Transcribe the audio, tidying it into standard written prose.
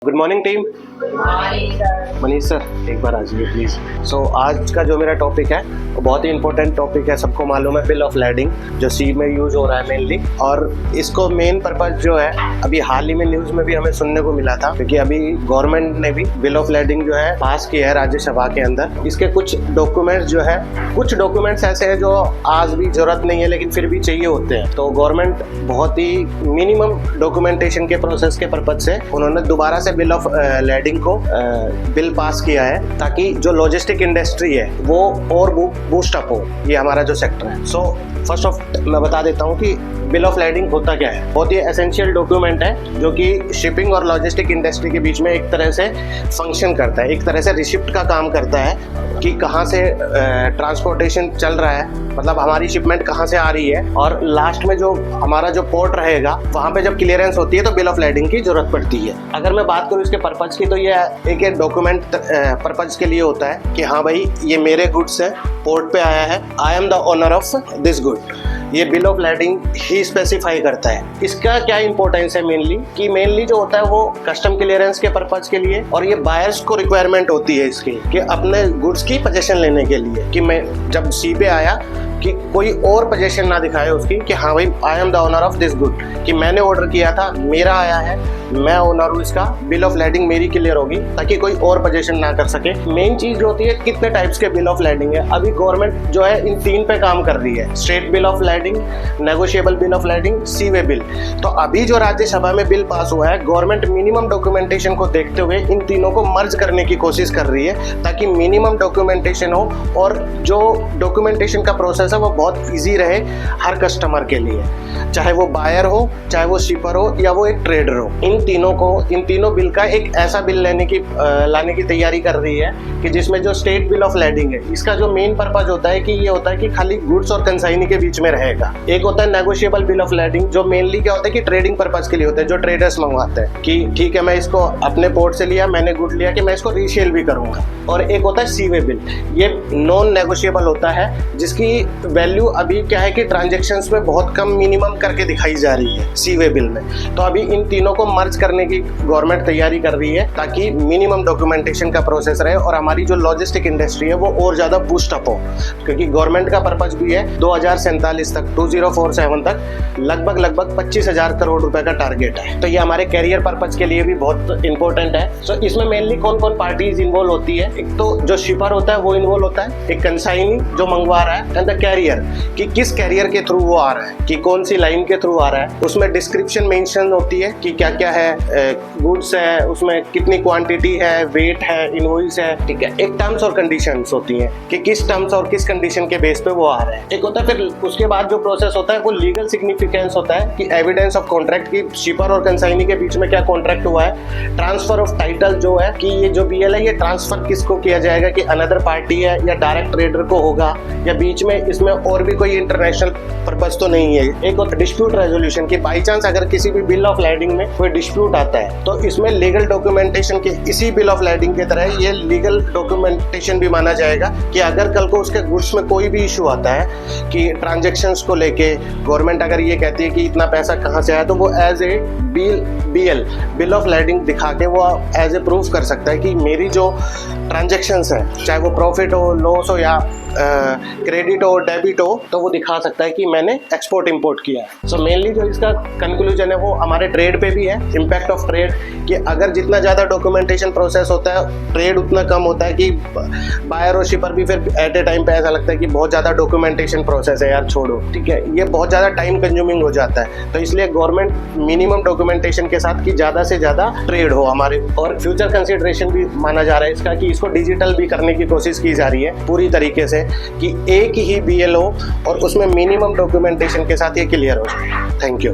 Good morning team. Manish sir एक बार आ जाइए please. सो आज का जो मेरा टॉपिक है वो बहुत ही इंपॉर्टेंट टॉपिक है। सबको मालूम है बिल ऑफ लैंडिंग जो सी में यूज़ हो रहा है मेनली, और इसको मेन पर्पज़ जो है अभी हाल ही में न्यूज़ में भी हमें सुनने को मिला था, क्योंकि अभी गवर्नमेंट ने भी बिल ऑफ लैंडिंग जो है पास किया है राज्यसभा के अंदर। इसके कुछ डॉक्यूमेंट्स जो है, कुछ डॉक्यूमेंट्स ऐसे हैं जो आज भी ज़रूरत नहीं है लेकिन फिर भी चाहिए होते हैं। तो गवर्नमेंट बहुत ही मिनिमम डॉक्यूमेंटेशन के प्रोसेस के पर्पज़ से उन्होंने दोबारा से बिल ऑफ लैंडिंग को बिल पास किया है, ताकि जो लॉजिस्टिक इंडस्ट्री है वो और बूस्ट अप हो, ये हमारा जो सेक्टर है। सो फर्स्ट ऑफ मैं बता देता हूँ कि बिल ऑफ लैंडिंग होता क्या है। बहुत ही एसेंशियल डॉक्यूमेंट है जो कि शिपिंग और लॉजिस्टिक इंडस्ट्री के बीच में एक तरह से फंक्शन करता है, एक तरह से रिसिप्ट का काम करता है कि कहाँ से ट्रांसपोर्टेशन चल रहा है, मतलब हमारी शिपमेंट कहाँ से आ रही है, और लास्ट में जो हमारा जो पोर्ट रहेगा वहाँ पे जब क्लियरेंस होती है तो बिल ऑफ लैंडिंग की जरूरत पड़ती है। अगर मैं बात करूँ इसके पर्पज़ की, तो ये एक डॉक्यूमेंट पर्पज़ के लिए होता है कि हाँ भाई ये मेरे गुड्स है, पोर्ट पे आया है, I am the owner of this good. ये बिल ऑफ लैंडिंग ही स्पेसिफाई करता है। इसका क्या इंपॉर्टेंस है मेनली जो होता है वो कस्टम क्लियरेंस के पर्पज के लिए, और ये बायर्स को रिक्वायरमेंट होती है इसकी कि अपने गुड्स की पोजीशन लेने के लिए, कि मैं जब सी पे आया कि कोई और पोजीशन ना दिखाए उसकी कि हाँ भाई आई am the owner of this good, कि मैंने ऑर्डर किया था, मेरा आया है, मैं ओनर हूँ इसका, बिल ऑफ लैंडिंग मेरी क्लियर होगी ताकि कोई और पोजीशन ना कर सके। मेन चीज जो होती है कितने टाइप्स के बिल ऑफ लैंडिंग है। अभी गवर्नमेंट जो है इन तीन पे काम कर रही है, straight bill of landing, negotiable bill of landing, sea way bill. तो अभी जो राज्यसभा में बिल पास हुआ है, गवर्नमेंट मिनिमम डॉक्यूमेंटेशन को देखते हुए इन तीनों को मर्ज करने की कोशिश कर रही है ताकि मिनिमम डॉक्यूमेंटेशन हो और जो डॉक्यूमेंटेशन का प्रोसेस है वो बहुत ईजी रहे हर कस्टमर के लिए, चाहे वो बायर हो, चाहे वो शिपर हो, या वो एक ट्रेडर हो। इन तीनों बिल का एक ऐसा बिल लाने की तैयारी कर रही है कि जिसमें जो स्टेट बिल ऑफ लैंडिंग है, इसका जो मेन पर्पज होता है कि ये होता है कि खाली गुड्स और कंसाइनी के बीच में रहेगा। एक होता है नेगोशिएबल बिल ऑफ लैंडिंग जो मेनली क्या होता है कि ट्रेडिंग पर्पज के लिए होता है, जो ट्रेडर्स मंगवाते हैं कि ठीक है मैं इसको अपने पोर्ट से लिया, मैंने गुड लिया कि मैं इसको रीसेल भी करूंगा। और एक होता है सी वे बिल, ये नॉन नेगोशिएबल होता है जिसकी वैल्यू अभी क्या है कि ट्रांजेक्शन्स में बहुत कम मिनिमम करके दिखाई जा रही है सी वे बिल में। तो अभी इन तीनों को मर्ज करने की गवर्नमेंट तैयारी कर रही है ताकि मिनिमम डॉक्यूमेंटेशन का प्रोसेस रहे और हमारी जो लॉजिस्टिक इंडस्ट्री है वो और ज्यादा बूस्ट अप हो, क्योंकि गवर्नमेंट का पर्पज भी है 2047 तक 2047 तक लगभग 25,000 करोड़ रुपए का टारगेट है। तो ये हमारे कैरियर पर्पज के लिए भी बहुत इंपॉर्टेंट है। सो इसमें मेनली कौन कौन पार्टीज इन्वॉल्व होती है, एक तो जो शिपर होता है वो इन्वॉल्व होता है, एक कंसाइनी जो मंगवा रहा है, एंड द कैरियर कि किस कैरियर के थ्रू वो आ रहा है, कि कौन सी लाइन के थ्रू आ रहा है। उसमें डिस्क्रिप्शन मेंशन होती है कि क्या क्या है, गुड्स है, उसमें कितनी क्वांटिटी है, वेट है, इनवॉइस है, ठीक है। एक टर्म्स और कंडीशंस होती हैं कि किस टर्म्स और किस कंडीशन के बेस पे वो आ रहा है। एक होता है फिर उसके बाद जो प्रोसेस होता है वो लीगल सिग्निफिकेंस होता है कि एविडेंस ऑफ कॉन्ट्रैक्ट की शिपर और कंसाइनी के बीच में क्या कॉन्ट्रैक्ट हुआ है। ट्रांसफर ऑफ टाइटल जो है कि ये जो बीएल है ये ट्रांसफर किसको किया जाएगा, कि अनदर पार्टी है या डायरेक्ट ट्रेडर को होगा, या बीच में इसमें और भी कोई इंटरनेशनल पर्पस तो नहीं है। एक होता है डिस्प्यूट रेजोल्यूशन की बाई चांस अगर किसी भी बिल ऑफ लैंडिंग में कोई डिस्प्यूट आता है तो इसमें लीगल डॉक्यूमेंटेशन के इसी बिल ऑफ लैंडिंग की तरह ये लीगल डॉक्यूमेंटेशन भी माना जाएगा कि अगर कल को उसके गुड्स में कोई भी इशू आता है कि ट्रांजैक्शंस को लेके गवर्नमेंट अगर ये कहती है कि इतना पैसा कहाँ से आया, तो वो as a bill of landing दिखा के वो एज ए प्रूफ कर सकता है कि मेरी जो ट्रांजैक्शंस है, चाहे वो प्रॉफिट हो, लॉस हो, या क्रेडिट हो, डेबिट हो, तो वो दिखा सकता है कि मैंने एक्सपोर्ट इंपोर्ट किया है। सो मेनली जो इसका कंक्लूजन है वो हमारे ट्रेड पे भी है, इम्पैक्ट ऑफ ट्रेड, कि अगर जितना ज़्यादा डॉक्यूमेंटेशन प्रोसेस होता है ट्रेड उतना कम होता है, कि बायर और शिपर भी फिर एट ए टाइम पे ऐसा लगता है कि बहुत ज़्यादा डॉक्यूमेंटेशन प्रोसेस है यार, छोड़ो, ठीक है, ये बहुत ज़्यादा टाइम कंज्यूमिंग हो जाता है। तो इसलिए गवर्नमेंट मिनिमम डॉक्यूमेंटेशन के साथ कि ज़्यादा से ज़्यादा ट्रेड हो हमारे, और फ्यूचर कंसिडरेशन भी माना जा रहा है इसका कि इसको डिजिटल भी करने की कोशिश की जा रही है पूरी तरीके से, कि एक ही बीएल हो और उसमें मिनिमम डॉक्यूमेंटेशन के साथ ये क्लियर हो जाए। Thank you.